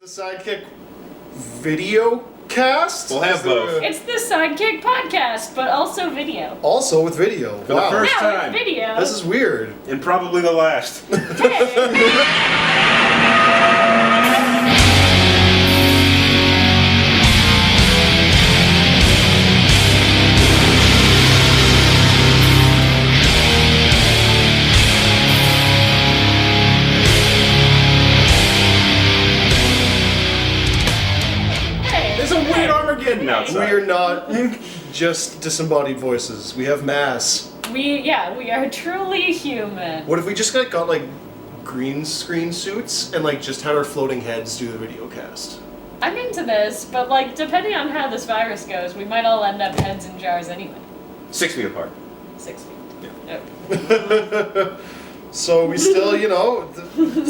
Sidekick video cast? We'll have both. It's the Sidekick podcast, but also video. Also with video. For the first Yeah, time. with video. This is weird. And probably the last. There's a weird Armageddon outside. We are not just disembodied voices. We have mass. We are truly human. What if we just got like green screen suits and like just had our floating heads do the video cast? I'm into this, but like, depending on how this virus goes, we might all end up heads in jars anyway. 6 feet apart. 6 feet. Yeah. Oh. So we still,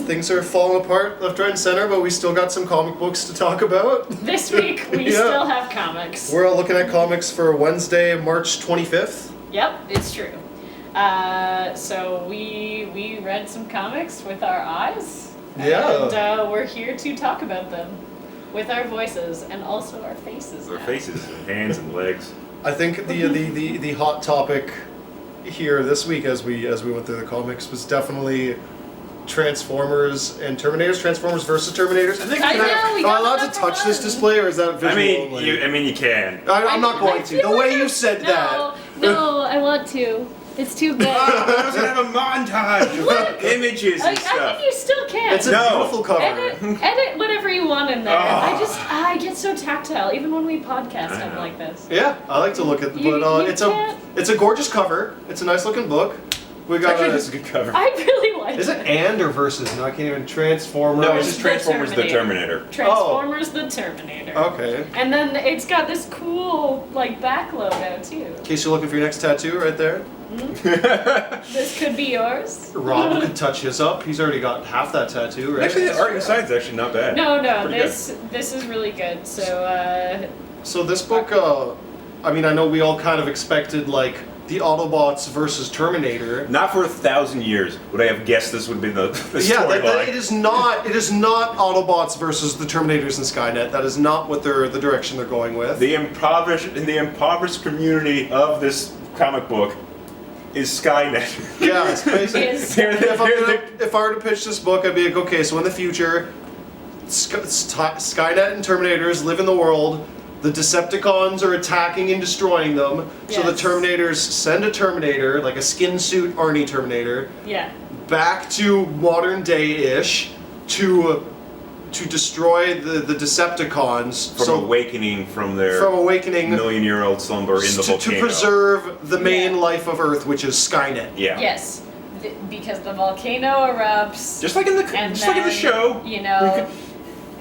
things are falling apart left, right, and center, but we still got some comic books to talk about. This week, we Yeah. still have comics. We're all looking at comics for Wednesday, March 25th. Yep, it's true. So we read some comics with our eyes. Yeah. And we're here to talk about them with our voices and also our faces. Their now. faces and hands and legs. I think the hot topic here this week as we went through the comics was definitely Transformers and Terminators. Transformers versus Terminators. I know, we Am I got allowed to number touch this one. display, or is that visual I mean, only? you can. I'm not going to. The way you said that. No, I want to. It's too big. I was gonna have a montage of images I and stuff. think you still can. It's a No. beautiful cover. Edit whatever you want in there. Oh. I get so tactile. Even when we podcast, I I'm know. like this. Yeah, I like to look at, You but can't- it's a gorgeous cover. It's a nice looking book. We got Actually, this is a good cover. I really like Is it and or versus? No, I can't even. Transformers. No, it's just The Transformers the Terminator. Transformers the Terminator. Okay. And then it's got this cool like back logo too. In case you're looking for your next tattoo, right there. This could be yours. Rob could touch his up. He's already got half that tattoo, right? Actually, the art inside is actually not bad. No, Pretty this is really good. So So this book, I mean, I know we all kind of expected like the Autobots versus Terminator. Not for 1,000 years would I have guessed this would be the Yeah, storyline. it is not. It is not Autobots versus the Terminators and Skynet. That is not what the direction they're going with. The impoverished community of this comic book is Skynet. Yeah, it's basically. Is- If I were to pitch this book, I'd be like, okay, so in the future, Skynet and Terminators live in the world. The Decepticons are attacking and destroying them. So the Yes. Terminators send a Terminator, like a skin suit Arnie Terminator, yeah. back to modern day-ish to destroy the Decepticons. From awakening from their awakening million-year-old slumber in the to volcano. preserve the main Yeah. life of Earth, which is Skynet. Yeah. Yes. Because the volcano erupts. Just like in the and show. You know,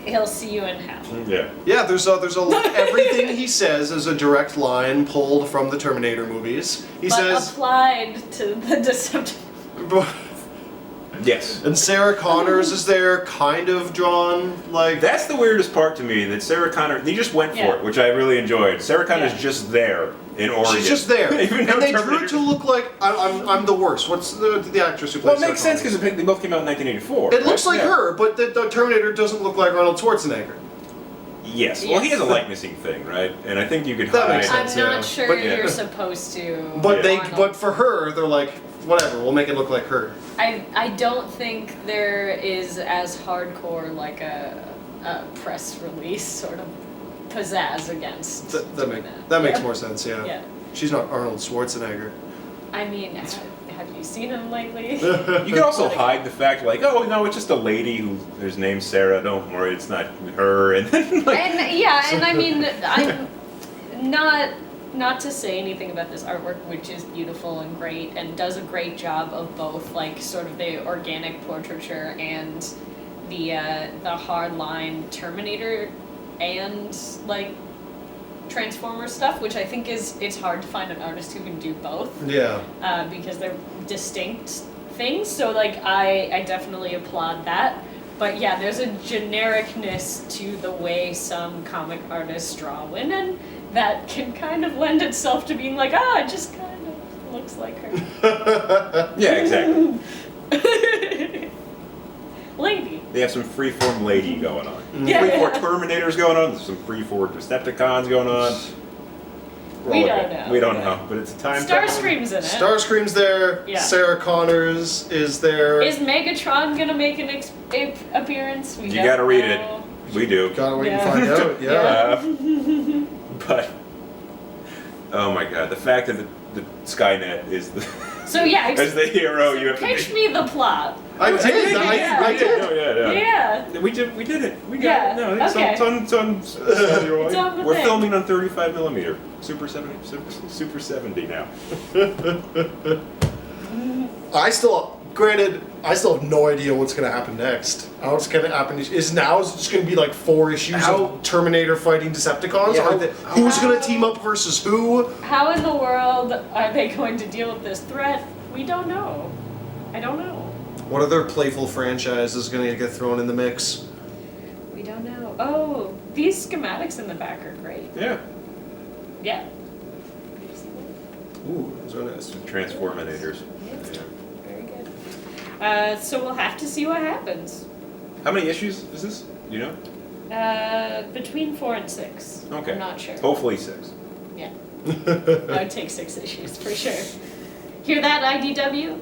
he'll see you in hell. Yeah. Yeah, there's everything he says is a direct line pulled from the Terminator movies. He But says, applied to the Decepticons. Yes. and Sarah Connors is there, kind of drawn like. That's the weirdest part to me, that Sarah Connor, they just went for Yeah. it, which I really enjoyed. Sarah Connor's Yeah. just there in Oregon. She's just there, Even though and they drew Terminator- it to look like I'm the worst. What's the actress who plays? Well, it makes Sarah sense Connors? because they both came out in 1984. It looks right? like Yeah. her, but the Terminator doesn't look like Arnold Schwarzenegger. Yes. Well, he Yes. has a likenessing thing, right? And I think you could That hide. makes sense. I'm not yeah. sure But- you're supposed to. But Arnold. but for her, they're like, whatever, we'll make it look like her. I don't think there is as hardcore like a press release sort of pizzazz against. doing That makes Yeah. more sense. Yeah. Yeah. She's not Arnold Schwarzenegger. I mean, have you seen him lately? You could also hide the fact, like, oh no, it's just a lady whose name's Sarah. Don't worry, it's not her. And then, like, and I mean, I'm not to say anything about this artwork, which is beautiful and great, and does a great job of both, like sort of the organic portraiture and the hardline Terminator and like Transformer stuff, which I think it's hard to find an artist who can do both. Yeah. Because they're distinct things. So like I definitely applaud that. But yeah, there's a genericness to the way some comic artists draw women that can kind of lend itself to being like, it just kind of looks like her. yeah, exactly. Lady. They have some freeform lady going on. Yeah. Free for Terminators going on. There's some free for Decepticons going on. We don't know. We don't know, but it's a time. Starscream's in it. Starscream's there. Yeah. Sarah Connors is there. Is Megatron gonna make an appearance? You gotta read it. We do. Gotta wait Yeah. and find out. Yeah. But oh my god, the fact that the Skynet is the So yeah, as the hero, you have pitch to me the plot. I did. Yeah. I did. No, yeah. Yeah. We did it. We got Yeah, it. No, okay. it's on It's on the We're thing. filming on 35mm. Super 70 now. I still have no idea what's gonna happen next. I don't know what's gonna happen. Is it just gonna be like 4 issues How- of Terminator fighting Decepticons? Yeah, Who's gonna team up versus who? How in the world are they going to deal with this threat? We don't know. I don't know. What other playful franchise is gonna get thrown in the mix? We don't know. Oh, these schematics in the back are great. Yeah. Yeah. Ooh, those are nice. Transforminators. Yeah. Very good. So we'll have to see what happens. How many issues is this? You know? Between 4 and 6. Okay. I'm not sure. Hopefully 6. Yeah. I would take 6 issues for sure. Hear that, IDW?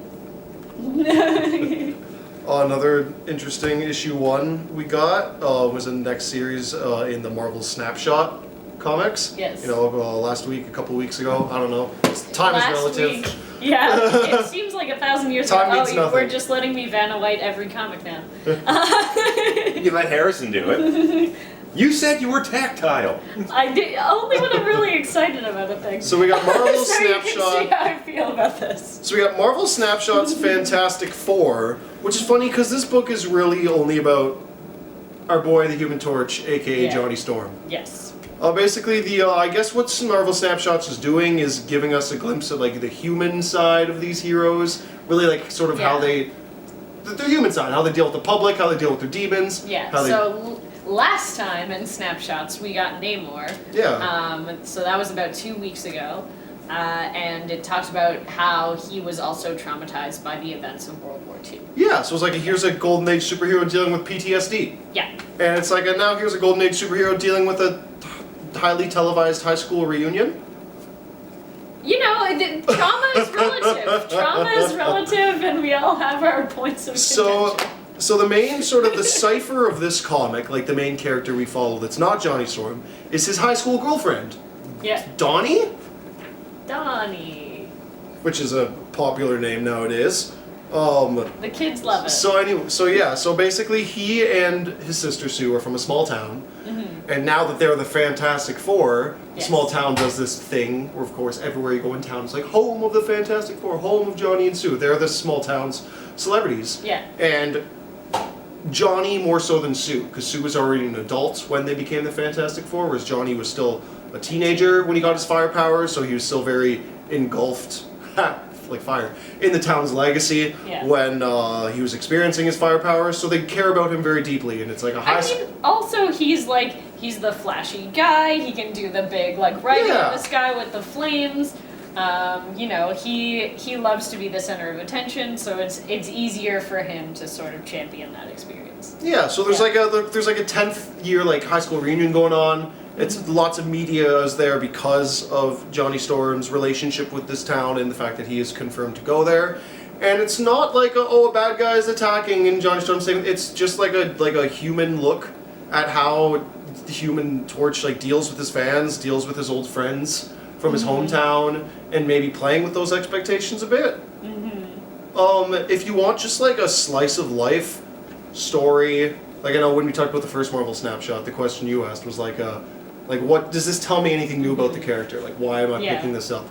Another interesting issue 1 we got was in the next series in the Marvel Snapshot comics. Yes. You know, last week, a couple weeks ago. I don't know. Time Last is relative. week. Yeah, it seems like 1,000 years Time ago. means Oh, nothing. we're just letting me Vanna White every comic now. You let Harrison do it. You said you were tactile. I did, only when I'm really excited about a thing. So we got Marvel So you can Snapshot. see how I feel about this. So we got Marvel Snapshot's Fantastic Four, which is funny because this book is really only about our boy, the Human Torch, aka Yeah. Johnny Storm. Yes. Basically, I guess what Marvel Snapshots is doing is giving us a glimpse of like the human side of these heroes, really like sort of how Yeah. their human side, how they deal with the public, how they deal with their demons. Yeah. How they, So last time in Snapshots we got Namor. yeah. So that was about 2 weeks ago. And it talked about how he was also traumatized by the events of World War II. Yeah, so it's like here's a Golden Age superhero dealing with PTSD. Yeah. And it's like, and now here's a Golden Age superhero dealing with a highly televised high school reunion. You know, trauma is relative. Trauma is relative, and we all have our points of contention. So the main sort of the cipher of this comic, like the main character we follow that's not Johnny Storm, is his high school girlfriend, Yeah. Donnie, Donnie. which is a popular name nowadays. The kids love it. So basically he and his sister Sue are from a small town, and now that they're the Fantastic Four, the Yes. small town does this thing where, of course, everywhere you go in town, it's like home of the Fantastic Four, home of Johnny and Sue. They're the small town's celebrities. Yeah. And Johnny more so than Sue, because Sue was already an adult when they became the Fantastic Four, whereas Johnny was still a teenager when he got his fire powers, so he was still very engulfed, like fire, in the town's legacy Yeah. when he was experiencing his fire powers, so they care about him very deeply, and it's like a high... I mean, also he's the flashy guy. He can do the big like riding Yeah. in the sky with the flames. You know, he loves to be the center of attention, so it's easier for him to sort of champion that experience. Yeah, so there's Yeah. like a 10th year like high school reunion going on. It's lots of media is there because of Johnny Storm's relationship with this town and the fact that he is confirmed to go there. And it's not like a bad guy is attacking and Johnny Storm's saying it's just like a human look at how the Human Torch like deals with his fans, deals with his old friends from his hometown, and maybe playing with those expectations a bit. If you want just like a slice of life story, like I know when we talked about the first Marvel Snapshot, the question you asked was like what does this tell me anything new about the character? Like why am I Yeah. picking this up?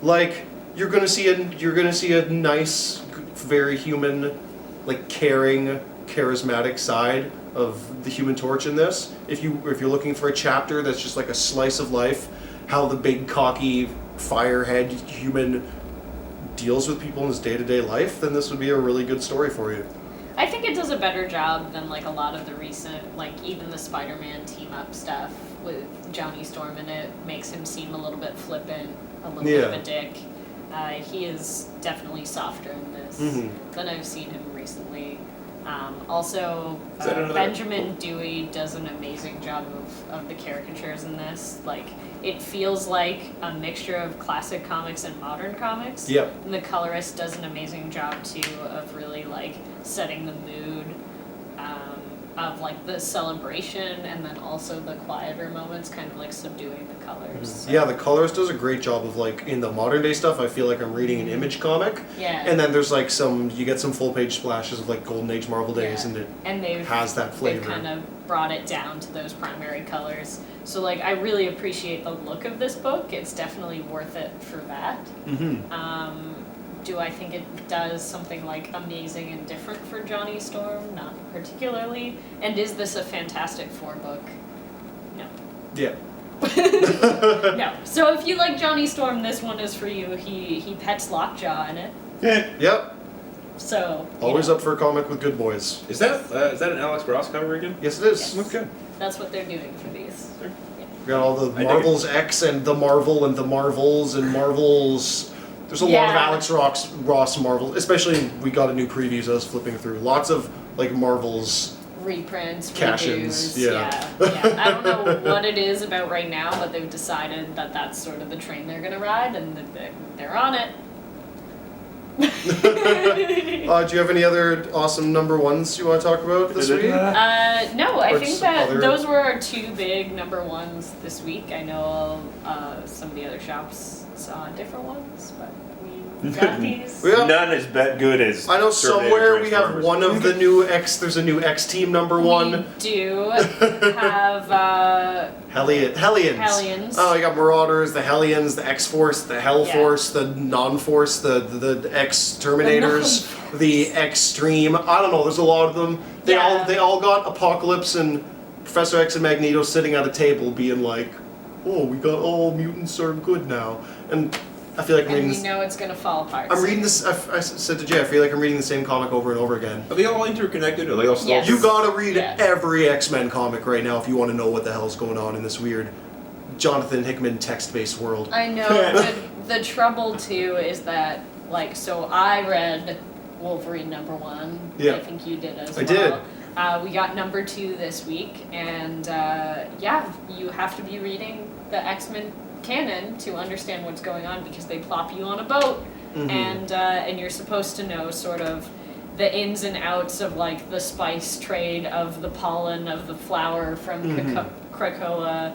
Like you're gonna see a nice, very human, like caring, charismatic side of the Human Torch in this. If you're looking for a chapter that's just like a slice of life, how the big cocky firehead human deals with people in his day-to-day life, then this would be a really good story for you. I think it does a better job than like a lot of the recent, like even the Spider-Man team-up stuff with Johnny Storm in it makes him seem a little bit flippant, a little bit of Yeah. a dick. He is definitely softer in this Mhm. than I've seen him recently. Also, Is that another- Benjamin Dewey does an amazing job of the caricatures in this. Like, it feels like a mixture of classic comics and modern comics. Yep. And the colorist does an amazing job too of really like setting the mood of like the celebration, and then also the quieter moments, kind of like subduing the colors. So, Yeah, the colorist does a great job of like in the modern day stuff. I feel like I'm reading an Image comic, yeah. and then there's like you get some full page splashes of like Golden Age Marvel days, Yeah. and it And they've has that they've flavor. kind of brought it down to those primary colors. So like I really appreciate the look of this book. It's definitely worth it for that. Mm-hmm. Do I think it does something like amazing and different for Johnny Storm? Not particularly. And is this a Fantastic Four book? No. Yeah. No. So if you like Johnny Storm, this one is for you. He pets Lockjaw in it. Yep. So you Always know, up for a comic with good boys. Is that an Alex Ross cover again? Yes, it is. Yes. Okay. That's what they're doing for these. We got all the I dig Marvels X and the Marvel and the Marvels and Marvels. There's a lot of Yeah. Alex Ross Marvel, especially we got a new preview as I was flipping through. Lots of like Marvels. Reprints, Cash-ins, redos, yeah. yeah. I don't know what it is about right now, but they've decided that that's sort of the train they're gonna ride, and that they're on it. Do you have any other awesome number ones you want to talk about this week? No, I Or think some that other- those were our two big number ones this week. I know some of the other shops saw different ones, but we got these. We have- None is good as. I know Terminator somewhere we have Transformers. one of the new X. There's a new X Team number one. We do have Hellions. Hellions. Oh, you got Marauders, the Hellions, the X Force, the Hell Yeah. Force, the Non-Force, the X Terminators, the Extreme. I don't know. There's a lot of them. They Yeah. all got Apocalypse and Professor X and Magneto sitting at a table, being like, "Oh, we got all mutants are good now." And I feel like I'm and reading we this. know it's gonna fall apart. I'm soon. reading this. I said to Jay, I feel like I'm reading the same comic over and over again. Are they all interconnected? Are they all still? Yes. You gotta read Yes. every X-Men comic right now if you want to know what the hell's going on in this weird Jonathan Hickman text-based world. I know. The trouble too is that like so I read Wolverine number 1. Yeah. I think you did as I well. did. We got number 2 this week, and you have to be reading the X-Men canon to understand what's going on because they plop you on a boat, Mhm. and you're supposed to know sort of the ins and outs of like the spice trade of the pollen of the flower from Mhm. Krakoa,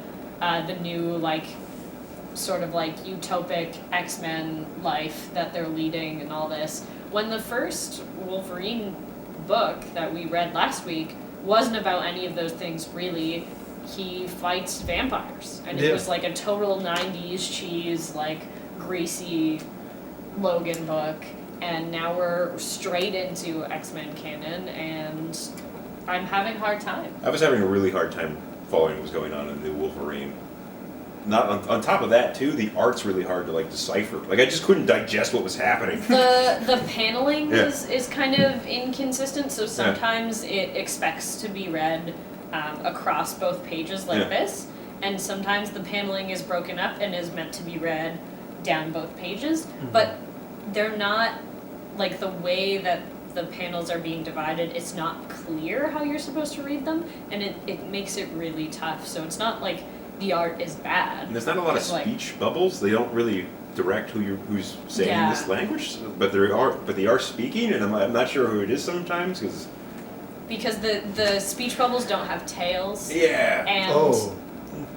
the new like sort of like utopic X-Men life that they're leading and all this. When the first Wolverine book that we read last week wasn't about any of those things really. He fights vampires, and it Yeah. was like a total 90s cheese, like greasy Logan book, and now we're straight into X-Men canon, and I'm having a hard time. I was having a really hard time following what was going on in the Wolverine. Not on top of that too, the art's really hard to like decipher. Like I just couldn't digest what was happening. The paneling Yeah. is kind of inconsistent, so sometimes it expects to be read across both pages like Yeah. this, and sometimes the paneling is broken up and is meant to be read down both pages, but they're not, like the way that the panels are being divided, it's not clear how you're supposed to read them, and it makes it really tough. So it's not like the art is bad. And there's not a lot of It's like- speech bubbles. They don't really direct who's saying Yeah. this language, but they are speaking, and I'm not sure who it is sometimes because Because the speech bubbles don't have tails. yeah. And Oh.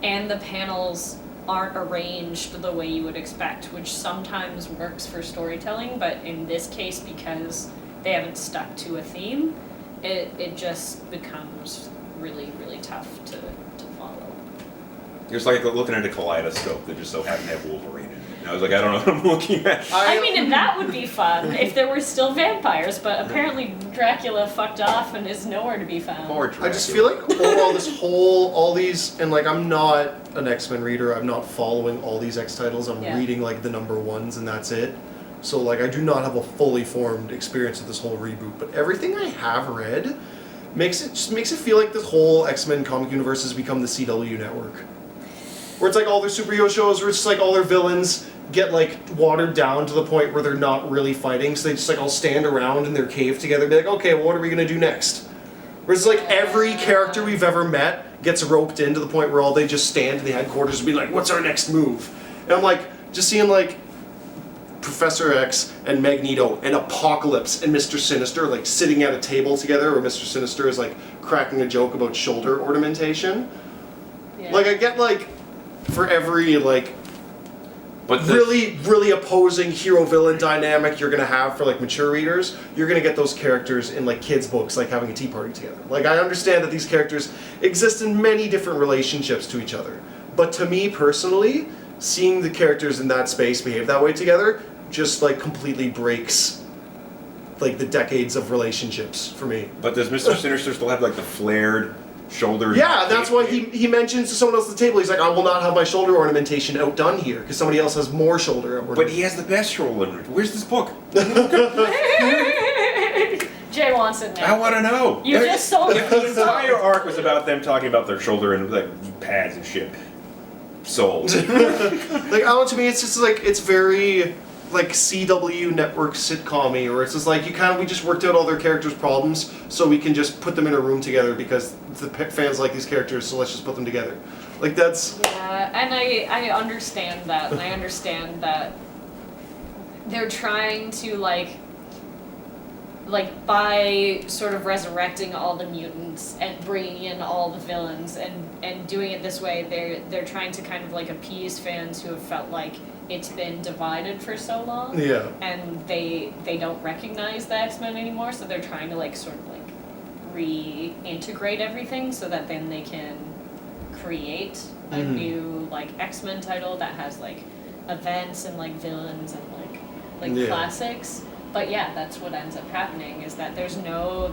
and the panels aren't arranged the way you would expect, which sometimes works for storytelling, but in this case, because they haven't stuck to a theme, it just becomes really, really tough to follow. It's like looking at a kaleidoscope that just so happened to have Wolverine in it. And I was like, I don't know what I'm looking at. I mean, and that would be fun if there were still vampires, but apparently Dracula fucked off and is nowhere to be found. Poor I just Dracula. feel like overall all these, and like I'm not an X-Men reader, I'm not following all these X titles, I'm Yeah. reading like the number ones and that's it. So like I do not have a fully formed experience with this whole reboot, but everything I have read makes it feel like this whole X-Men comic universe has become the CW network. Where it's like all their superhero shows, where it's just like all their villains get like watered down to the point where they're not really fighting, so they just like all stand around in their cave together and be like, okay, well, what are we gonna do next? Whereas like every character we've ever met gets roped in to the point where all they just stand in the headquarters and be like, what's our next move? And I'm like, just seeing like Professor X and Magneto and Apocalypse and Mr. Sinister like sitting at a table together, where Mr. Sinister is like cracking a joke about shoulder ornamentation. Yeah. Like I get like for every like But really opposing hero-villain dynamic you're gonna have for like mature readers, you're gonna get those characters in like kids' books, like having a tea party together. Like I understand that these characters exist in many different relationships to each other, but to me personally, seeing the characters in that space behave that way together just like completely breaks like the decades of relationships for me. But does Mr. Sinister still have like the flared shoulder? Yeah, that's why he mentions to someone else at the table, he's like, I will not have my shoulder ornamentation outdone here, because somebody else has more shoulder ornamentation. But he has the best shoulder ornament. Where's this book? Jay wants it now. I want to know. You just sold If the entire arc was about them talking about their shoulder and like pads and shit. Sold. Like, I don't know, to me, it's just like, it's very like CW network sitcom-y, or it's just like we just worked out all their characters' problems, so we can just put them in a room together because the fans like these characters, so let's just put them together. Like that's. Yeah, and I understand that, and I understand that they're trying to like by sort of resurrecting all the mutants and bringing in all the villains and doing it this way, they're trying to kind of like appease fans who have felt like it's been divided for so long. Yeah. And they don't recognize the X-Men anymore, so they're trying to like sort of like reintegrate everything so that then they can create a new like X-Men title that has like events and like villains and like classics. But yeah, that's what ends up happening, is that there's no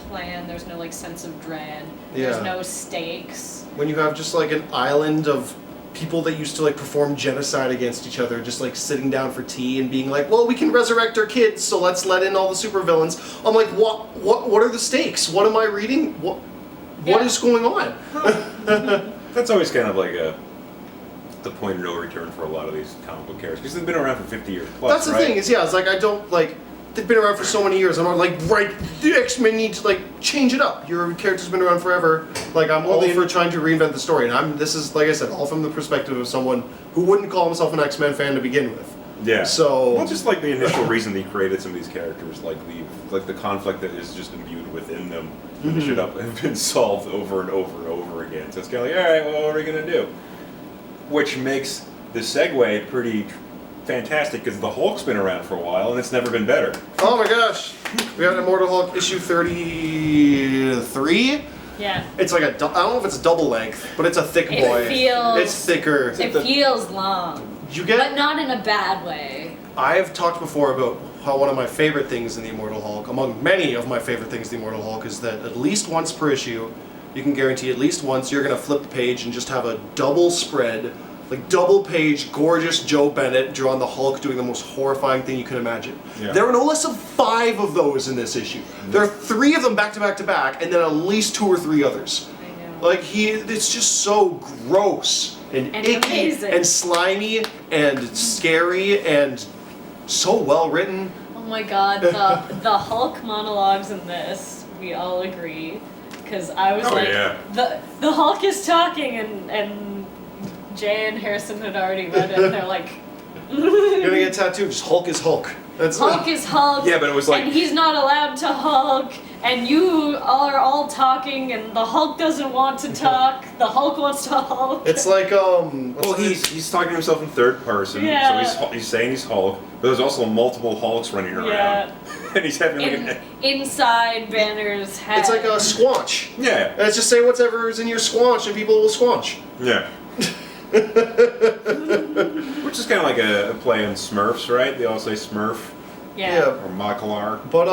plan, there's no like sense of dread, there's no stakes. When you have just like an island of people that used to like perform genocide against each other just like sitting down for tea and being like, well, we can resurrect our kids, so let's let in all the supervillains. I'm like, what are the stakes? What am I reading? What is going on? That's always kind of like the point of no return for a lot of these comic book characters, because they've been around for 50 years plus. That's the thing, is it's like I don't like, they've been around for so many years, I'm not like, right, the X-Men need to like change it up. Your character's been around forever. Like I'm all for trying to reinvent the story, and this is, like I said, all from the perspective of someone who wouldn't call himself an X-Men fan to begin with. Yeah. So well, just like the initial reason they created some of these characters, like the conflict that is just imbued within them, should have been solved over and over and over again. So it's kind of like, all right, well, what are we gonna do? Which makes the segue pretty fantastic, because the Hulk's been around for a while and it's never been better. Oh my gosh, we got Immortal Hulk issue 33. Yeah. It's like I don't know if it's a double length, but it's a thick boy. It's thicker. It feels long. But not in a bad way. I've talked before about how one of my favorite things in the Immortal Hulk, among many of my favorite things in the Immortal Hulk, is that at least once per issue, you can guarantee at least once you're going to flip the page and just have a double spread, like double page, gorgeous Joe Bennett drawing the Hulk doing the most horrifying thing you can imagine. Yeah. There are no less of 5 of those in this issue. There are 3 of them back to back to back, and then at least 2 or 3 others. I know. Like it's just so gross and icky amazing. and slimy and scary and so well written. Oh my god, the Hulk monologues in this, we all agree. Because I was the Hulk is talking, and Jay and Harrison had already read it, and they're like, you're gonna get tattooed, just Hulk is Hulk. Hulk is Hulk. Yeah, but it was like, and he's not allowed to Hulk, and you are all talking, and the Hulk doesn't want to talk. The Hulk wants to Hulk. It's like well, he's talking to himself in third person, so he's saying he's Hulk, but there's also multiple Hulks running around. Yeah. And he's having like inside Banner's head. It's like a squanch. Yeah. Let's just say whatever's in your squanch and people will squanch. Yeah. Which is kind of like a play on Smurfs, right? They all say Smurf. Yeah. Or Macklemore. But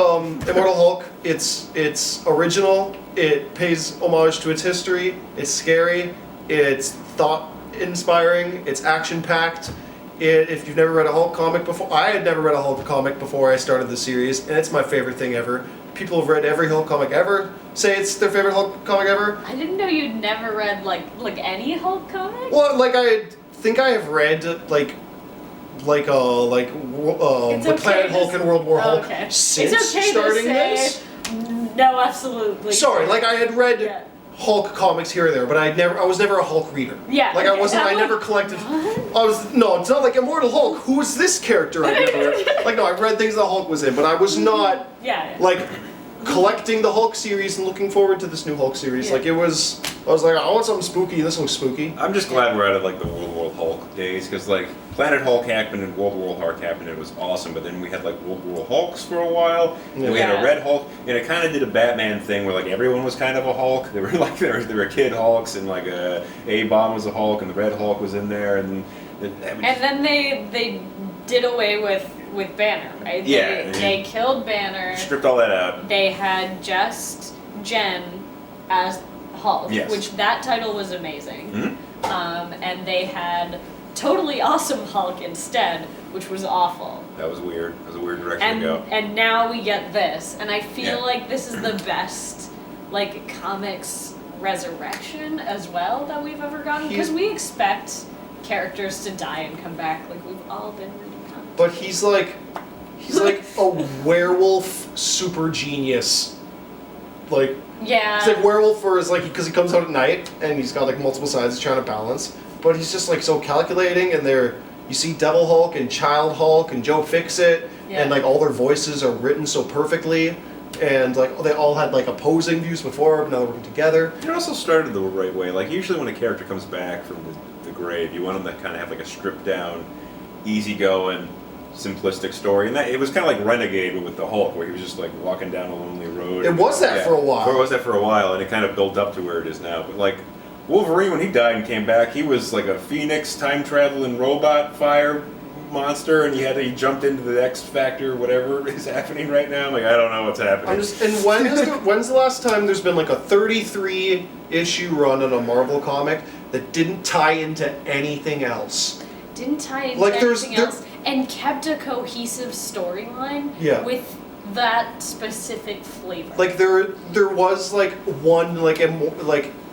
Immortal Hulk, it's original. It pays homage to its history. It's scary. It's thought-inspiring. It's action-packed. If you've never read a Hulk comic before, I had never read a Hulk comic before I started the series, and it's my favorite thing ever. People have read every Hulk comic ever, say it's their favorite Hulk comic ever. I didn't know you'd never read like any Hulk comic. Well, like I had think I have read It's with okay Planet to Hulk and World War Hulk okay. since It's okay starting to say, this. No, absolutely. Sorry, like I had read Yeah. Hulk comics here or there, but I was never a Hulk reader. Yeah, Like okay. I never collected. No, it's not like Immortal Hulk. Who is this character? I never. Like no, I read things the Hulk was in, but I was not Yeah. like collecting the Hulk series and looking forward to this new Hulk series. Yeah. Like I was like, I want something spooky, and this looks spooky. I'm just glad we're out of like the World War Hulk days, because like Planet Hulk happened and World War Hulk happened, and it was awesome. But then we had like World War Hulks for a while, and we had Yeah. a Red Hulk, and it kind of did a Batman thing where like everyone was kind of a Hulk. They were like there were Kid Hulks, and like A-Bomb was a Hulk, and the Red Hulk was in there, and And then they did away with Banner, right? Yeah. They killed Banner. stripped all that out. They had just Jen as Hulk, Yes. which that title was amazing. Mhm. And they had totally awesome Hulk instead, which was awful. That was weird. That was a weird direction to go. And now we get this, and I feel Yeah. like this is the best like comics resurrection as well that we've ever gotten, because we expect characters to die and come back. Like we've all been reading comics. But he's like a werewolf super genius. Like Yeah. he's like werewolf for his like because he comes out at night and he's got like multiple sides he's trying to balance. But he's just like so calculating, and you see Devil Hulk and Child Hulk and Joe Fixit, Yeah. and like all their voices are written so perfectly, and like they all had like opposing views before, but now they're working together. It also started the right way. Like usually when a character comes back from the grave, you want them to kind of have like a stripped down, easygoing, simplistic story. And that it was kind of like Renegade with the Hulk, where he was just like walking down a lonely road. It was that for a while. It was that for a while, and it kind of built up to where it is now. But like Wolverine, when he died and came back, he was like a phoenix, time traveling robot fire monster, and he jumped into the X Factor, whatever is happening right now. I'm like, I don't know what's happening. When's the last time there's been like a 33 issue run on a Marvel comic that didn't tie into anything else? Didn't tie into Like, anything else and kept a cohesive storyline Yeah. with that specific flavor. Like there was like one like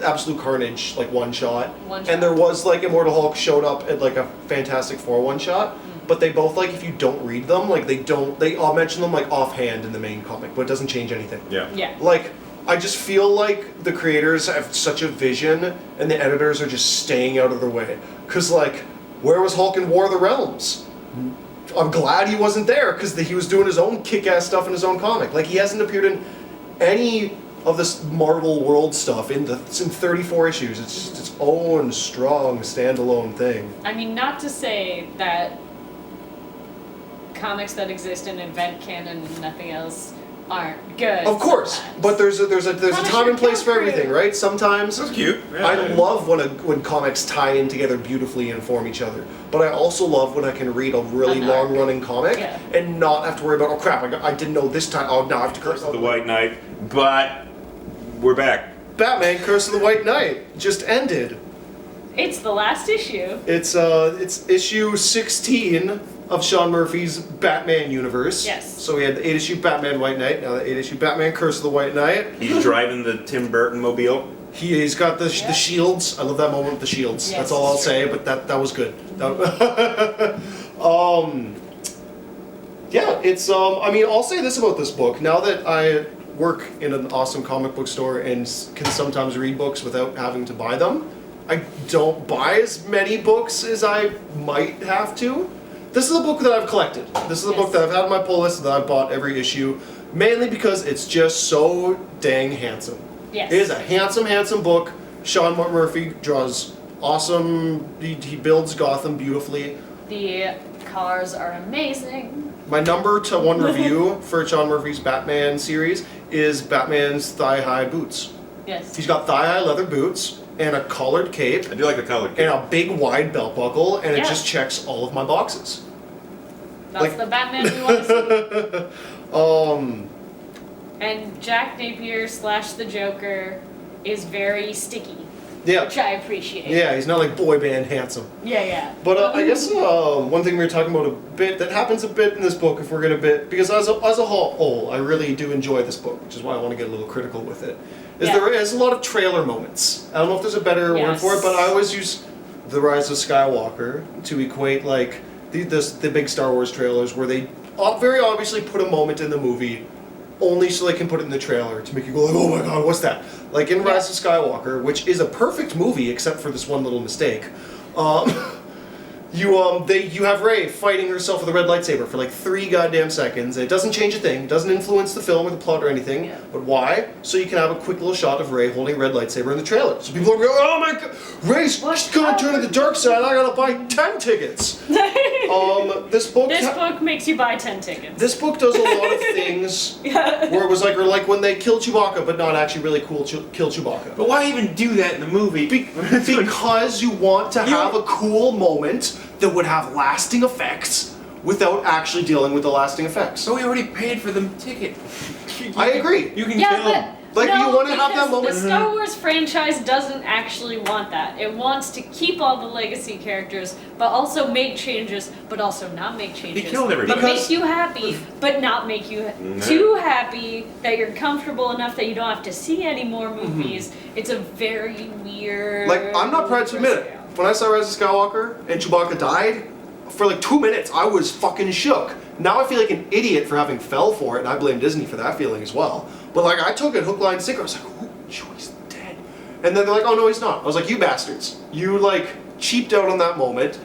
Absolute Carnage like one shot, One shot. and there was like Immortal Hulk showed up at like a Fantastic Four one shot. But they both like if you don't read them like they all mention them like offhand in the main comic, but it doesn't change anything. Yeah. Yeah. Like I just feel like the creators have such a vision, and the editors are just staying out of their way. Cause like, where was Hulk in War of the Realms? I'm glad he wasn't there because he was doing his own kick-ass stuff in his own comic. Like he hasn't appeared in any of this Marvel World stuff in 34 issues. It's just its own strong standalone thing. I mean, not to say that comics that exist in event canon and nothing else aren't good. Of course, sometimes. but there's a time and place for Punisher everything, right? Sometimes That's cute. Yeah, I yeah. love when comics tie in together beautifully and inform each other. But I also love when I can read a really An arc. long-running comic Yeah. and not have to worry about, oh crap, I didn't know this time. Oh, now I have to Curse of the White Knight, but we're back. Batman: Curse of the White Knight just ended. It's the last issue. It's issue 16 of Sean Murphy's Batman universe. Yes. So we had the 8-issue Batman White Knight, now the 8-issue Batman Curse of the White Knight. He's driving the Tim Burton mobile. He's got the Yeah. shields. I love that moment with the shields. Yes, That's all I'll it's say, true. but that was good. Yeah, it's I mean, I'll say this about this book. Now that I work in an awesome comic book store and can sometimes read books without having to buy them, I don't buy as many books as I might have to. This is a book that I've collected. This is a book Yes. that I've had on my pull list that I've bought every issue, mainly because it's just so dang handsome. Yes. It is a handsome, handsome book. Sean Murphy draws awesome. He builds Gotham beautifully. The cars are amazing. My number one review for Sean Murphy's Batman series is Batman's thigh-high boots. Yes. He's got thigh-high leather boots and a collared cape I do like the colored and a big wide belt buckle, and it Yeah. just checks all of my boxes. That's like- the Batman we want to see. And Jack Napier / the Joker is very sticky, Yeah. which I appreciate. Yeah, he's not like boy band handsome. Yeah. But I guess one thing we were talking about a bit that happens a bit in this book, if we're gonna because as a whole, I really do enjoy this book, which is why I want to get a little critical with it. Is Yeah. there is a lot of trailer moments. I don't know if there's a better word for it, but I always use The Rise of Skywalker to equate like the big Star Wars trailers where they very obviously put a moment in the movie only so they can put it in the trailer to make you go like, oh my god, what's that? Like in Rise of Skywalker, which is a perfect movie except for this one little mistake. You have Rey fighting herself with a red lightsaber for like 3 goddamn seconds. It doesn't change a thing, doesn't influence the film or the plot or anything. Yeah. But why? So you can have a quick little shot of Rey holding a red lightsaber in the trailer. So people are going, oh my god, Rey's gonna turn to the dark side. I gotta buy 10 tickets. This book makes you buy 10 tickets. This book does a lot of things where it was like, or like when they kill Chewbacca, but not actually really kill Chewbacca. But why even do that in the movie? Because you want to have a cool moment that would have lasting effects without actually dealing with the lasting effects. So we already paid for the ticket. I agree. You can kill him. Like, you want to have that moment. The Star Wars franchise doesn't actually want that. It wants to keep all the legacy characters, but also make changes, but also not make changes. He killed everybody. But make you happy, but not make you too happy that you're comfortable enough that you don't have to see any more movies. It's a very weird... Like, I'm not proud to admit it. When I saw Rise of Skywalker and Chewbacca died, for like 2 minutes, I was fucking shook. Now I feel like an idiot for having fell for it, and I blame Disney for that feeling as well. But like, I took it hook, line, sinker. I was like, oh, Chewie's dead. And then they're like, oh no, he's not. I was like, you bastards. You like cheaped out on that moment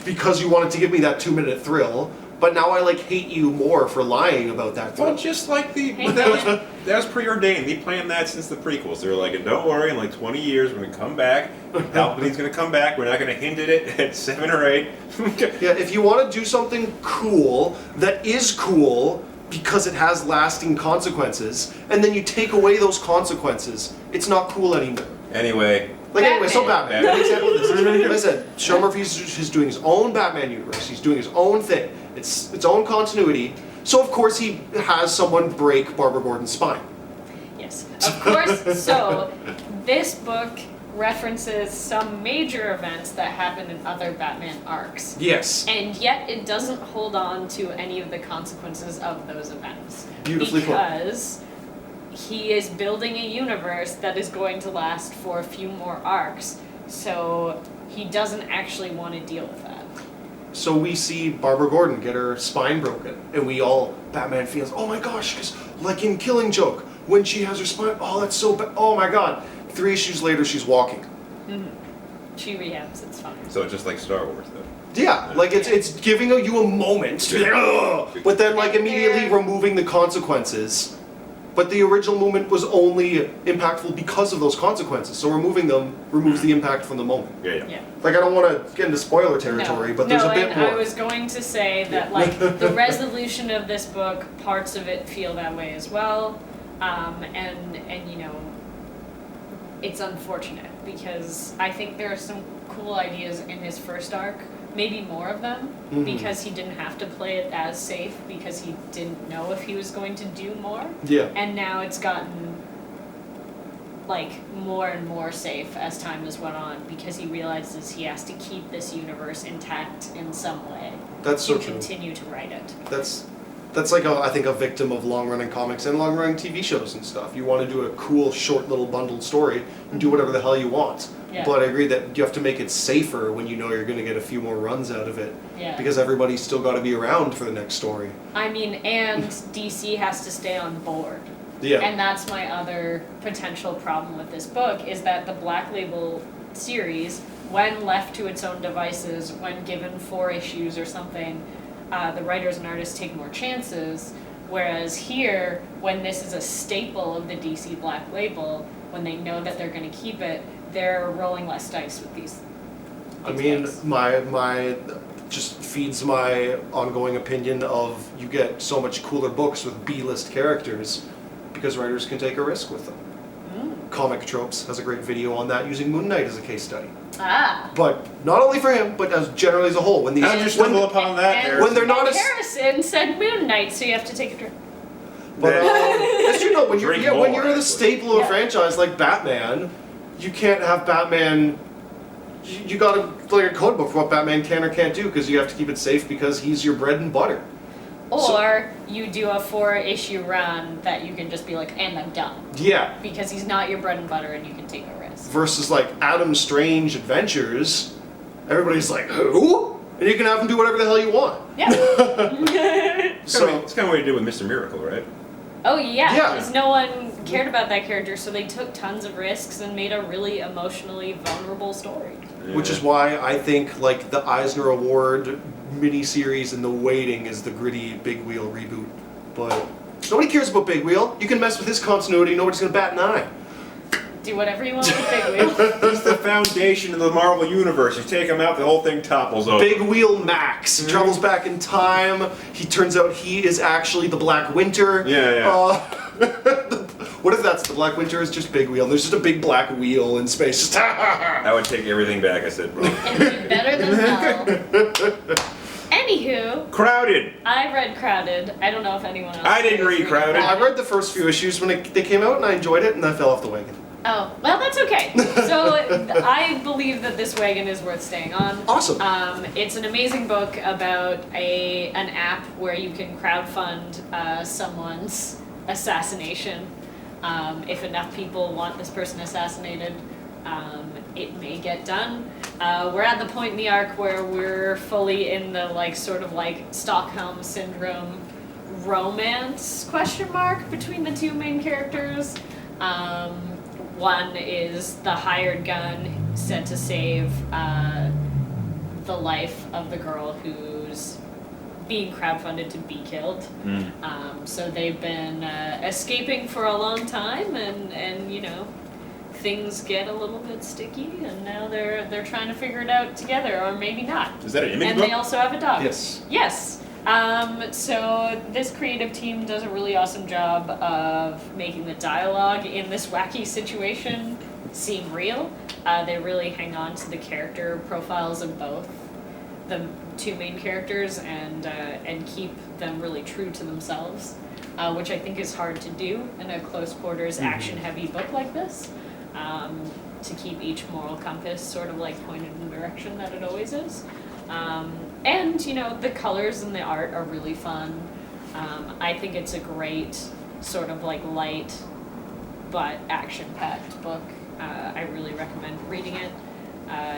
because you wanted to give me that 2-minute thrill. But now I like hate you more for lying about that thrill. Well, just like that was preordained. They planned that since the prequels. They were like, don't worry, in like 20 years we're gonna come back. Palpatine's gonna come back. We're not gonna hint at it at 7 or 8. Yeah, if you want to do something cool that is cool because it has lasting consequences, and then you take away those consequences, it's not cool anymore. Anyway. Like anyway, so Batman. Batman. An example of this. Like I said, Sean Murphy's doing his own Batman universe. He's doing his own thing. It's its own continuity. So of course he has someone break Barbara Gordon's spine. Yes, of course. So this book references some major events that happen in other Batman arcs. Yes. And yet it doesn't hold on to any of the consequences of those events. Beautifully put. Because he is building a universe that is going to last for a few more arcs, so he doesn't actually want to deal with that. So we see Barbara Gordon get her spine broken, and we all, Batman feels, oh my gosh, because like in Killing Joke, when she has her spine, oh that's so bad, oh my god. 3 issues later, she's walking. Mm-hmm. She rehabs, it's fine. So it's just like Star Wars, though. Yeah, like it's giving you a moment to be like, ugh, but then like immediately removing the consequences. But the original moment was only impactful because of those consequences. So removing them removes the impact from the moment. Yeah. Like I don't want to get into spoiler territory, but there's a bit more. I was going to say that like the resolution of this book, parts of it feel that way as well, and you know, it's unfortunate because I think there are some cool ideas in his first arc. Maybe more of them, because he didn't have to play it as safe because he didn't know if he was going to do more. Yeah. And now it's gotten like more and more safe as time has went on because he realizes he has to keep this universe intact in some way. That's to so true. continue to write it. That's like I think a victim of long-running comics and long-running TV shows and stuff. You want to do a cool, short, little bundled story and do whatever the hell you want. Yeah. But I agree that you have to make it safer when you know you're going to get a few more runs out of it. Yeah. Because everybody's still got to be around for the next story. I mean, and DC has to stay on board. Yeah. And that's my other potential problem with this book, is that the Black Label series, when left to its own devices, when given 4 issues or something, the writers and artists take more chances, whereas here, when this is a staple of the DC Black Label, when they know that they're going to keep it, they're rolling less dice with these I mean, books. my just feeds my ongoing opinion of you get so much cooler books with B-list characters because writers can take a risk with them. Comic Tropes has a great video on that using Moon Knight as a case study. But not only for him, but as generally as a whole. When these How did you stumble upon that? And when they're not as Harrison said Moon Knight, so you have to take a drink. but as you know, when you're Drink when more, you're the actually. staple of a franchise like Batman, you can't have Batman. You got to like a code book for what Batman can or can't do because you have to keep it safe because he's your bread and butter. Or you do a 4-issue run that you can just be like, and I'm done. Yeah. Because he's not your bread and butter and you can take a risk. Versus like Adam Strange Adventures, everybody's like, who? And you can have him do whatever the hell you want. Yeah. So It's kind of what you did with Mr. Miracle, right? Oh yeah, Yeah. because no one cared about that character, so they took tons of risks and made a really emotionally vulnerable story. which is why I think like the Eisner Award miniseries in The Waiting is the gritty Big Wheel reboot. But nobody cares about Big Wheel. You can mess with his continuity, nobody's gonna bat an eye. Do whatever you want with Big Wheel. He's the foundation of the Marvel Universe. You take him out, the whole thing topples over. Big Wheel Max. He travels back in time. He turns out he is actually the Black Winter. Yeah. What if that's the Black Winter is just Big Wheel? There's just a big black wheel in space. I would take everything back I said, bro. And do better than hell. Anywho, Crowded. I read Crowded. I don't know if anyone else. I didn't is read reading Crowded. I read the first few issues when they came out, and I enjoyed it, and I fell off the wagon. Oh, well, that's okay. So I believe that this wagon is worth staying on. Awesome. It's an amazing book about an app where you can crowdfund someone's assassination. If enough people want this person assassinated, it may get done. We're at the point in the arc where we're fully in the sort of Stockholm syndrome romance ? Between the two main characters. One is the hired gun sent to save the life of the girl who's being crowdfunded to be killed. So they've been escaping for a long time, and you know, things get a little bit sticky, and now they're trying to figure it out together, or maybe not. Is that an image And book? they also have a dog. Yes. Yes. So this creative team does a really awesome job of making the dialogue in this wacky situation seem real. They really hang on to the character profiles of both the two main characters and keep them really true to themselves, which I think is hard to do in a close quarters action-heavy book like this. To keep each moral compass sort of pointed in the direction that it always is. And, you know, the colors and the art are really fun. I think it's a great sort of light but action-packed book. I really recommend reading it.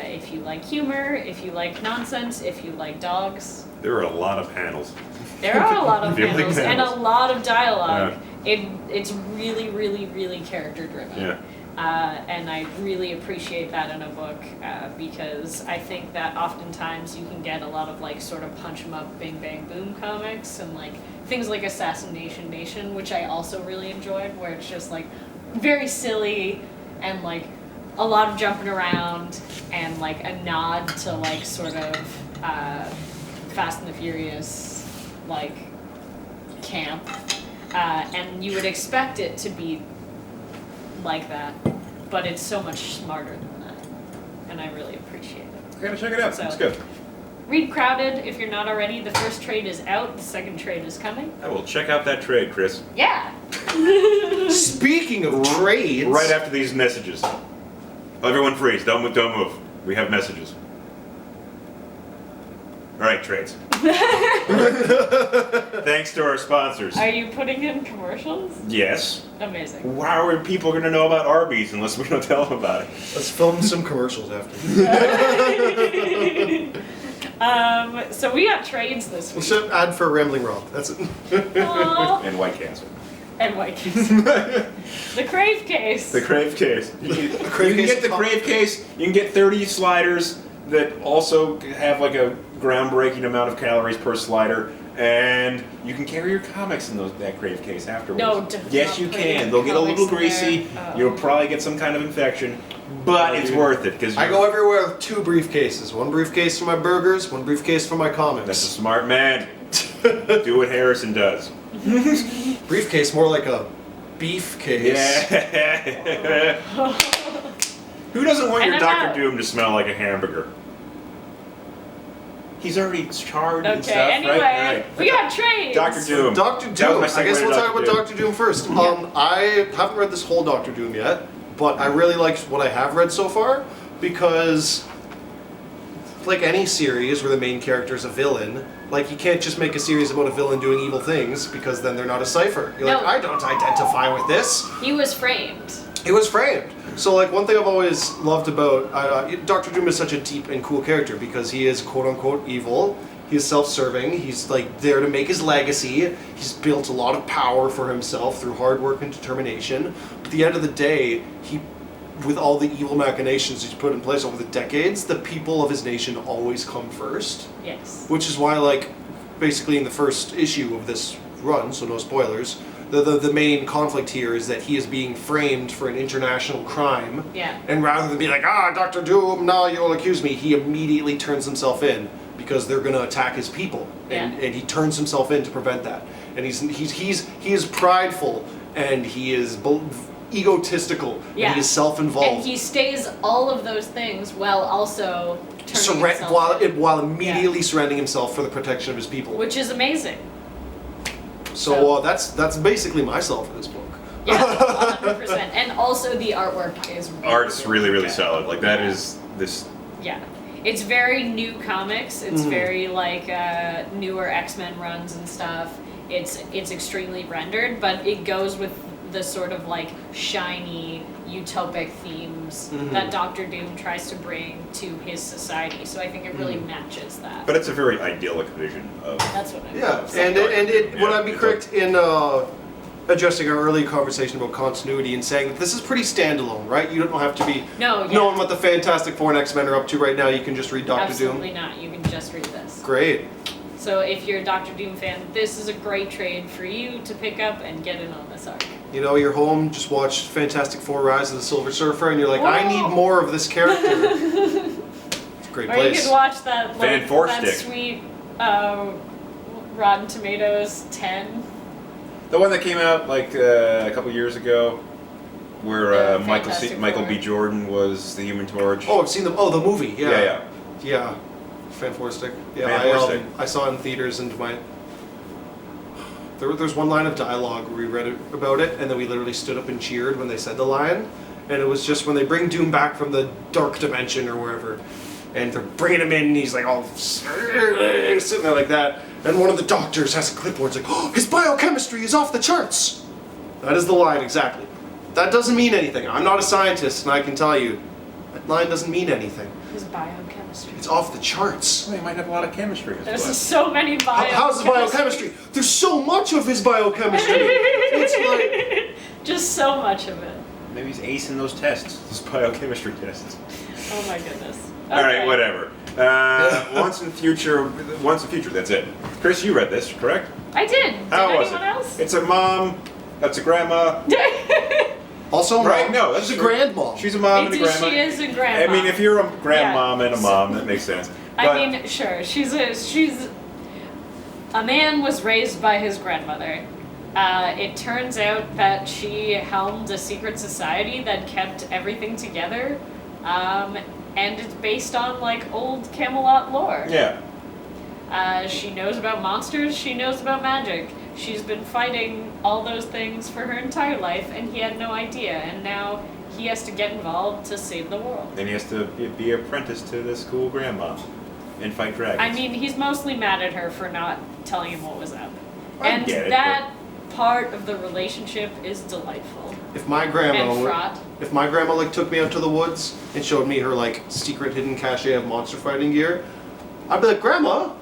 If you like humor, if you like nonsense, if you like dogs. There are a lot of panels. There are a lot of If you like panels and a panels. lot of dialogue. It's really, really, really character-driven. Yeah. And I really appreciate that in a book because I think that oftentimes you can get a lot of sort of punch 'em up, bang bang boom comics and things like Assassination Nation, which I also really enjoyed, where it's just very silly and a lot of jumping around and a nod to sort of Fast and the Furious camp, and you would expect it to be like that, but it's so much smarter than that, and I really appreciate it. Gotta check it out. So- It's good. Read Crowded if you're not already. The first trade is out, the second trade is coming. I will check out that trade, Chris. Yeah! Speaking of trades, Right after these messages. Everyone freeze. Don't move. We have messages. All right, trades. Thanks to our sponsors. Are you putting in commercials? Yes. Amazing. How are people going to know about Arby's unless we don't tell them about it? let's film some commercials after. So we got trades this week. What's an ad for Rambling Rob? That's it. Aw. And White Castle. And White Case. The Crave Case. The Crave Case. You Crave can Case get the com- Crave Case. You can get 30 sliders that also have a groundbreaking amount of calories per slider. And you can carry your comics in that Crave Case afterwards. No, do yes, not you put can. your They'll get a little comics in greasy. there. Oh. You'll probably get some kind of infection, but it's worth it because I go everywhere with 2 briefcases. 1 briefcase for my burgers, 1 briefcase for my comics. That's a smart man. Do what Harrison does. Briefcase more like a beef case. Yeah. Who doesn't want And your I'm Dr. out. Doom to smell like a hamburger? He's already charred and Okay, stuff, anyway, right? we got trades. Dr. Doom. Dr. That was Doom. my I segue guess to we'll talk Dr. about Dr. Doom first. I haven't read this whole Dr. Doom yet, but I really liked what I have read so far because, like any series where the main character is a villain, you can't just make a series about a villain doing evil things because then they're not a cipher. You're No. I don't identify with this. He was framed. It was framed. So, like, one thing I've always loved about Doctor Doom is such a deep and cool character because he is quote unquote evil. He's self-serving. He's like there to make his legacy. He's built a lot of power for himself through hard work and determination. But at the end of the day, with all the evil machinations he's put in place over the decades, the people of his nation always come first. Yes. Which is why, like, basically in the first issue of this run, so no spoilers, the main conflict here is that he is being framed for an international crime. Yeah. And rather than be like, Dr. Doom, now you'll accuse me, he immediately turns himself in because they're going to attack his people. And he turns himself in to prevent that. And he is prideful and he is egotistical and he is self-involved. And he stays all of those things while also turning himself in. While immediately surrendering himself for the protection of his people. Which is amazing. So that's basically myself in this book. Yeah, 100%. And also the artwork is Art's really solid. Like that is this. Yeah, it's very new comics. It's very like newer X-Men runs and stuff. It's extremely rendered, but it goes with the sort of like shiny utopic themes that Doctor Doom tries to bring to his society. So I think it really matches that. But it's a very idyllic vision of. That's what I mean. Yeah, would I be correct in addressing our earlier conversation about continuity and saying that this is pretty standalone, right? You don't have to be knowing what the Fantastic Four and X-Men are up to right now. You can just read Doctor Doom. Absolutely not. You can just read this. Great. So if you're a Doctor Doom fan, this is a great trade for you to pick up and get in on this arc. You know, you're home, just watch Fantastic Four Rise of the Silver Surfer, and you're like, I need more of this character. It's a great place. Or you could watch that, like, that stick. sweet Rotten Tomatoes 10. The one that came out like a couple years ago, where Michael B. Jordan was the Human Torch. Oh, I've seen them. Oh, the movie. Yeah. Fantastic. Fantastic. I saw it in theaters and there's one line of dialogue where we read about it and then we literally stood up and cheered when they said the line, and it was just when they bring Doom back from the dark dimension or wherever, and they're bringing him in and he's like all sitting there like that, and one of the doctors has a clipboard. It's like, oh, his biochemistry is off the charts. That is the line exactly. That doesn't mean anything. I'm not a scientist and I can tell you that line doesn't mean anything. His biochemistry. It's off the charts. Well, he might have a lot of chemistry. There's so many biochemistry. How's the biochemistry? There's so much of his biochemistry. It's like just so much of it. Maybe he's acing those tests, those biochemistry tests. Oh my goodness. Okay. All right, whatever. Once in future, that's it. Chris, you read this, correct? I did. How did was anyone it? else? It's a mom. That's a grandma. also mom. Right? No, she's a grandmom. She's a mom and a grandma. She is a grandma. I mean, if you're a grandmom and a mom, that makes sense. But, I mean, sure. She's a man was raised by his grandmother. It turns out that she helmed a secret society that kept everything together, and it's based on like old Camelot lore. Yeah. She knows about monsters. She knows about magic. She's been fighting all those things for her entire life, and he had no idea. And now he has to get involved to save the world. And he has to be apprenticed to this cool grandma and fight dragons. I mean, he's mostly mad at her for not telling him what was up. I get it, that part of the relationship is delightful. If my grandma And fraught. if my grandma like took me out to the woods and showed me her like secret hidden cache of monster fighting gear, I'd be like, Grandma,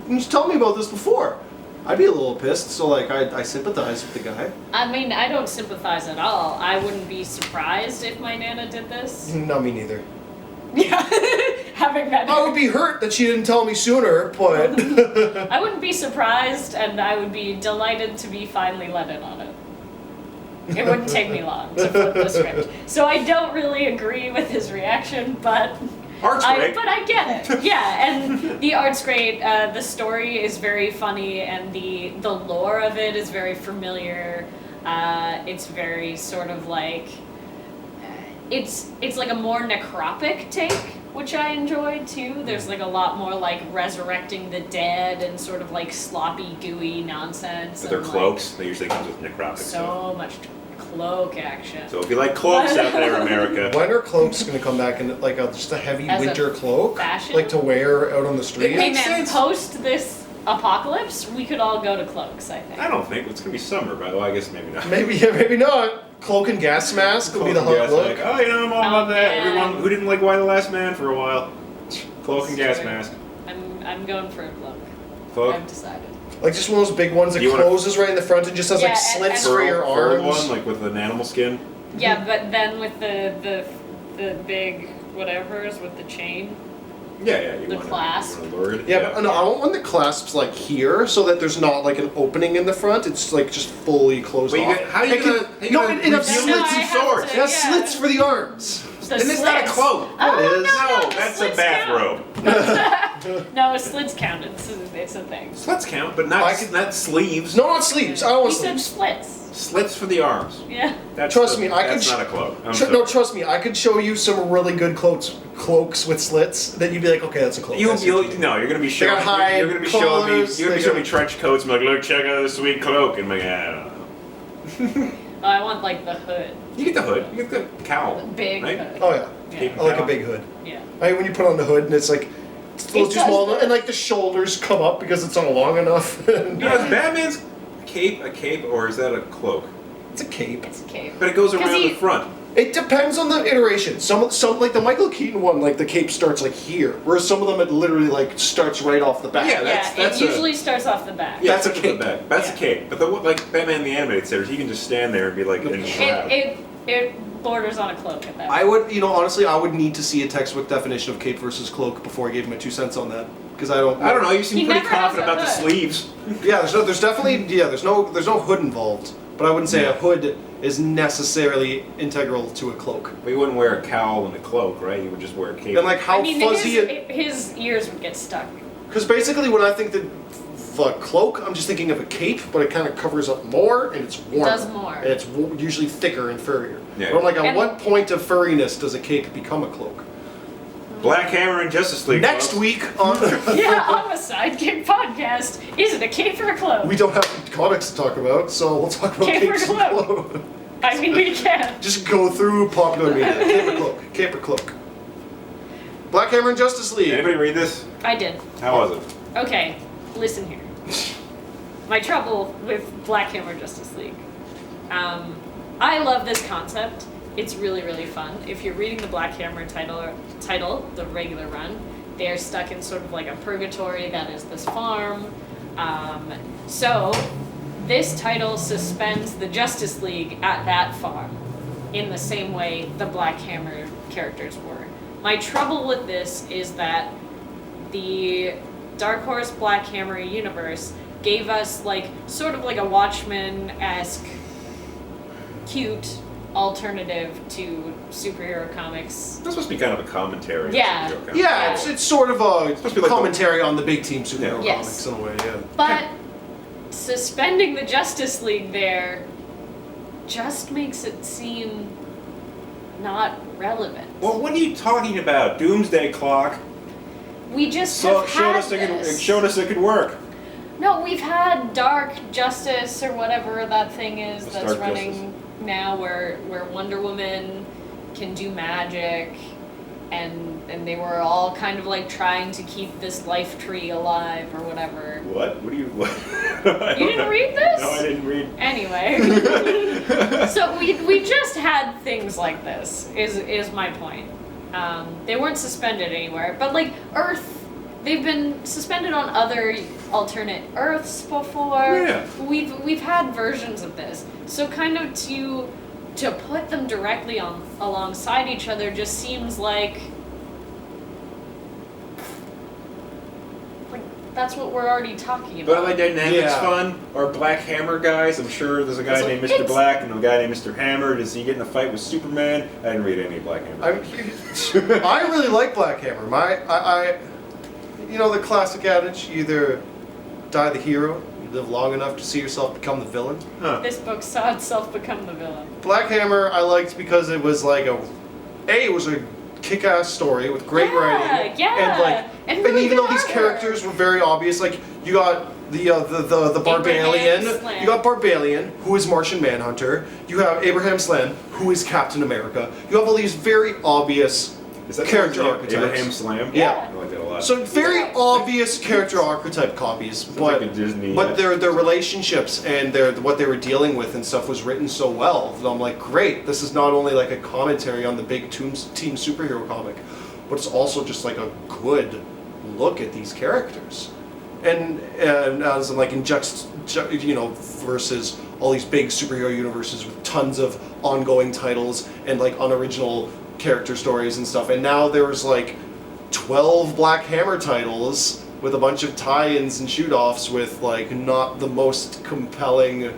you told me about this before. I'd be a little pissed, so like I sympathize with the guy. I mean, I don't sympathize at all. I wouldn't be surprised if my Nana did this. No, me neither. Yeah, having met her. I would be hurt that she didn't tell me sooner, but I wouldn't be surprised, and I would be delighted to be finally let in on it. It wouldn't take me long to flip the script. So I don't really agree with his reaction, but Art's great. But I get it. Yeah, and the art's great. The story is very funny, and the lore of it is very familiar. It's very sort of like it's like a more necropic take, which I enjoyed too. There's like a lot more like resurrecting the dead and sort of like sloppy, gooey nonsense. But they're and, cloaks. That usually comes with necrotic stuff. So much cloak action. So if you like cloaks out there, America. when are cloaks going to come back in like just a heavy As a winter cloak, fashion? like to wear out on the street? Hey makes man, sense. post this apocalypse, we could all go to cloaks, I think. I don't think it's gonna be summer, by the way. I guess maybe not. Maybe not. Cloak and gas mask would be the Cloak and Hulk gas look. mask. Oh, you know, I'm all about that. man. Everyone who didn't like Y the Last Man for a while. Cloak and It's gas true. mask. I'm going for a cloak. Cloak. I've decided. Like just one of those big ones that You wanna- closes right in the front and just has Yeah, like and- slits and- for your Furled arms. one, like with an animal skin. Yeah, but then with the big whatevers with the chain. Yeah, you The want clasp. to lure it. Yeah, but no, I want one that clasps like here, so that there's not like an opening in the front. It's like just fully closed But you off. get- how you It can- gonna- how you no, gonna it has reveal No, slits. I and have swords. to- It has yeah. slits for the arms. The And it's not a slits. cloak. Oh, It is. no, the That's a slits bathrobe. count. No, slits count. It's a thing. Slits count, but not I could- not sleeves. No, not sleeves. I don't want He said sleeves. slits. Slits for the arms. Yeah. That's Trust me, I could That's sh- not a cloak. I'm No, sorry. trust me. I could show you some really good cloaks with slits. That you'd be like, okay, that's a cloak. You're That's it. gonna be showing. got high You're gonna be showing me. collars, You're gonna be they showing me got- trench coats. And be like, look, check out this sweet cloak. And I'm like, I don't know. Oh, I want like the hood. You get the hood. You get the cowl. The big right? hood. Oh yeah, Yeah. I like a big hood. Yeah. Right, when you put on the hood and it's like it's a little It too does small, look- and like the shoulders come up because it's not long enough. You know, is Batman's cape a cape or is that a cloak? It's a cape. It's a cape. But it goes 'Cause around he- the front. It depends on the iteration. Some like the Michael Keaton one, like the cape starts like here, whereas some of them it literally like starts right off the back. Yeah, Yeah, it usually starts off the back. Yeah, That's a it's cape. the back. That's Yeah. a cape. But the like Batman the animated series, he can just stand there and be like in shroud. It borders on a cloak at that. I would, honestly, I would need to see a textbook definition of cape versus cloak before I gave my 2 cents on that, because I don't know. You seem He pretty never has confident a about the hood. sleeves. Yeah, there's definitely there's no hood involved, but I wouldn't say Yeah. a hood is necessarily integral to a cloak. But you wouldn't wear a cowl and a cloak, right? You would just wear a cape. And like how I mean, fuzzy his ears would get stuck. because basically when I think the cloak, I'm just thinking of a cape, but it kind of covers up more and it's warmer. does more. And it's usually thicker and furrier. Yeah. But I'm like, at And- what point of furriness does a cape become a cloak? Black Hammer and Justice League. Next folks. week on Yeah, on the Sidekick podcast, is it a cape or a cloak? we don't have comics to talk about, so we'll talk about Cape or capes and cloak? cloak. I mean, we can. Just go through popular media. Cape or cloak. Cape or cloak. Black Hammer and Justice League. Anybody read this? I did. How was it? Okay, listen here. My trouble with Black Hammer Justice League. I love this concept. It's really, really fun. If you're reading the Black Hammer title, the regular run, they're stuck in sort of like a purgatory that is this farm. So, this title suspends the Justice League at that farm in the same way the Black Hammer characters were. My trouble with this is that the Dark Horse Black Hammer universe gave us like sort of like a Watchmen-esque cute alternative to superhero comics. This must be kind of a commentary. on Yeah. superhero comics. Yeah, it's sort of a supposed to be like commentary on the big team superhero Yeah. comics in a way, yeah. But suspending the Justice League there just makes it seem not relevant. Well, what are you talking about? Doomsday Clock. We just So have showed had us this. it showed us it could work. No, we've had Dark Justice or whatever that thing is What's that's Dark running Justice? now where Wonder Woman can do magic and they were all kind of like trying to keep this life tree alive or whatever. What? What do you? What? You didn't read this? No, I didn't read. Anyway. So we just had things like this is my point. They weren't suspended anywhere, but like Earth, they've been suspended on other alternate Earths before. Yeah. We've had versions of this. So kind of to put them directly on alongside each other just seems like that's what we're already talking But about. are the dynamics Yeah. fun? Are Black Hammer guys? I'm sure there's a guy It's named like- Mr. it's- Black and a guy named Mr. Hammer. Does he get in a fight with Superman? I didn't read any Black Hammer. I really like Black Hammer. I the classic adage: you either die the hero, you live long enough to see yourself become the villain. Huh. This book saw itself become the villain. Black Hammer I liked because it was like it was a kick-ass story with great Yeah, writing. yeah. And like And really even though good these artwork. characters were very obvious, like you got the Barbalian, Slam. you got Barbalian, who is Martian Manhunter. You have Abraham Slam, who is Captain America. You have all these very obvious Is that character his name? archetypes. Abraham Slam? Yeah. I like that a lot. lot. So very obvious character archetype copies, but like a Disney, their relationships and what they were dealing with and stuff was written so well that I'm like, great, this is not only like a commentary on the big team superhero comic, but it's also just like a good look at these characters, and as in like in versus all these big superhero universes with tons of ongoing titles and like unoriginal character stories and stuff, and now there's like 12 Black Hammer titles with a bunch of tie-ins and shoot-offs with like not the most compelling.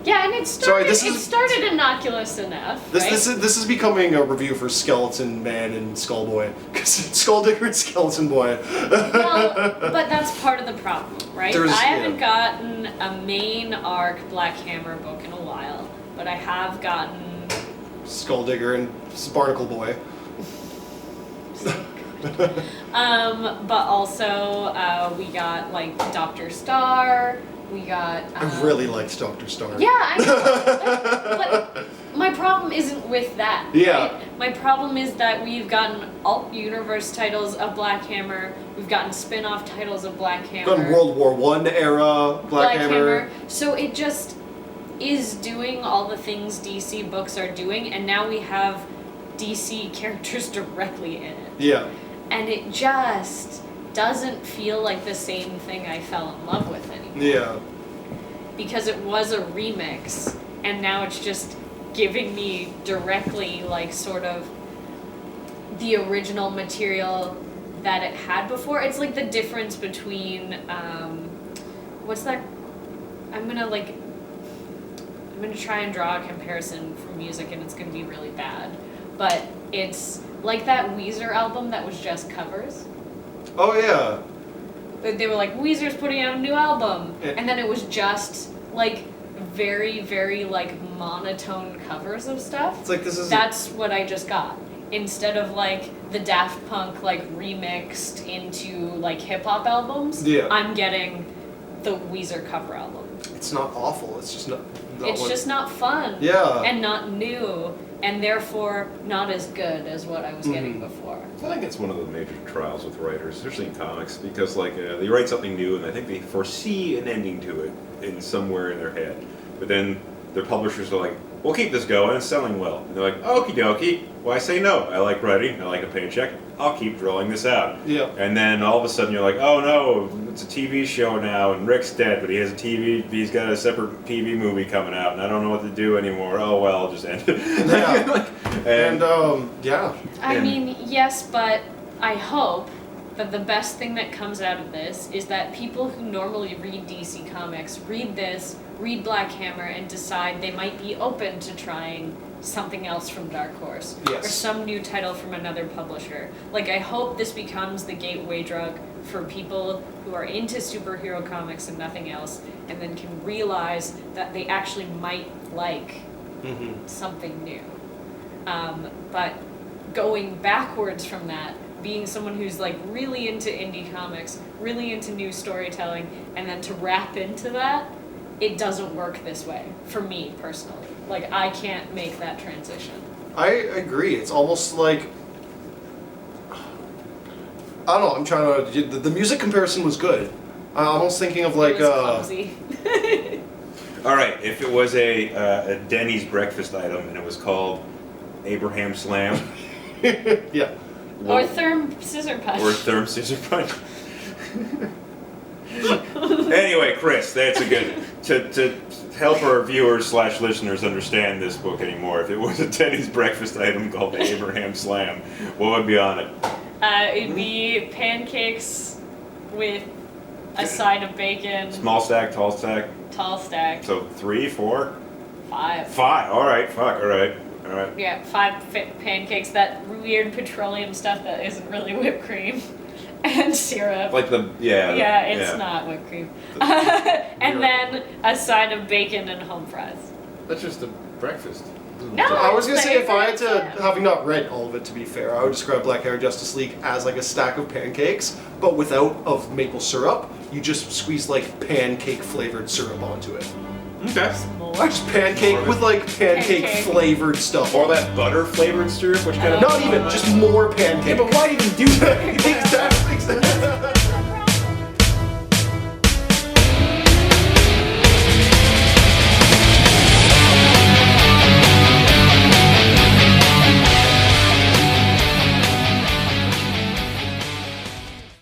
Yeah, and it started innocuous enough. This is becoming a review for Skeleton Man and Skullboy, because Skulldigger and Skeleton Boy. Well, but that's part of the problem, right? I haven't gotten a main arc Black Hammer book in a while, but I have gotten Skulldigger and Barnacle Boy. But also we got like Dr. Star. We got. I really liked Dr. Star. Yeah, I know. But my problem isn't with that. Yeah. Right? My problem is that we've gotten alt universe titles of Black Hammer. We've gotten spin-off titles of Black Hammer. Gotten World War I era Black Hammer. So it just is doing all the things DC books are doing, and now we have DC characters directly in it. Yeah. And it just doesn't feel like the same thing I fell in love with anymore. Yeah. Because it was a remix, and now it's just giving me directly, like, sort of the original material that it had before. It's like the difference between, what's that? I'm gonna try and draw a comparison for music, and it's gonna be really bad. But it's like that Weezer album that was just covers. Oh yeah. They were like, Weezer's putting out a new album, Yeah. and then it was just like very, very like monotone covers of stuff. It's like That's what I just got. Instead of like the Daft Punk like remixed into like hip hop albums, Yeah. I'm getting the Weezer cover album. It's not awful. It's just not It's just not fun. Yeah. And not new, and therefore not as good as what I was getting before. I think it's one of the major trials with writers, especially in comics, because like they write something new and I think they foresee an ending to it in somewhere in their head, but then their publishers are like, "We'll keep this going. It's selling well." And they're like, "Okie dokie. Why say no? I like writing. I like a paycheck. I'll keep drawing this out." Yeah. And then all of a sudden you're like, "Oh no, it's a TV show now, and Rick's dead, but he's got a separate TV movie coming out, and I don't know what to do anymore. Oh well, I'll just end it." Yeah. and yeah. I mean, yes, but I hope that the best thing that comes out of this is that people who normally read DC Comics read this, read Black Hammer, and decide they might be open to trying something else from Dark Horse. Yes. Or some new title from another publisher. Like, I hope this becomes the gateway drug for people who are into superhero comics and nothing else, and then can realize that they actually might like something new. But going backwards from that, being someone who's like really into indie comics, really into new storytelling, and then to wrap into that, it doesn't work this way, for me personally. Like, I can't make that transition. I agree. It's almost like, I don't know, I'm trying to, the music comparison was good. I'm almost thinking of like, It was clumsy. Alright, if it was a Denny's breakfast item and it was called Abraham Slam. yeah. Or Therm Scissor Punch. Or Therm Scissor Punch. Anyway, Chris, that's a good, to help our viewers / listeners understand this book anymore, if it was a Denny's breakfast item called the Abraham Slam, what would be on it? It'd be pancakes with a side of bacon. Small stack, tall stack? Tall stack. So 3, 4? 5. 5, alright, fuck, alright. Yeah, 5 pancakes, that weird petroleum stuff that isn't really whipped cream. And syrup. Like Yeah, it's not whipped cream. And then a side of bacon and home fries. That's just a breakfast. No, I was gonna say, if I had to, Yeah. having not read all of it to be fair, I would describe Black Hair Justice League as like a stack of pancakes, but without of maple syrup, you just squeeze like pancake flavored syrup onto it. Okay. More. Just pancake More of with like pancake Pancake. flavored stuff. Or that butter flavored syrup, which kind of Not even, just more pancake. Yeah, but why even do that? exactly.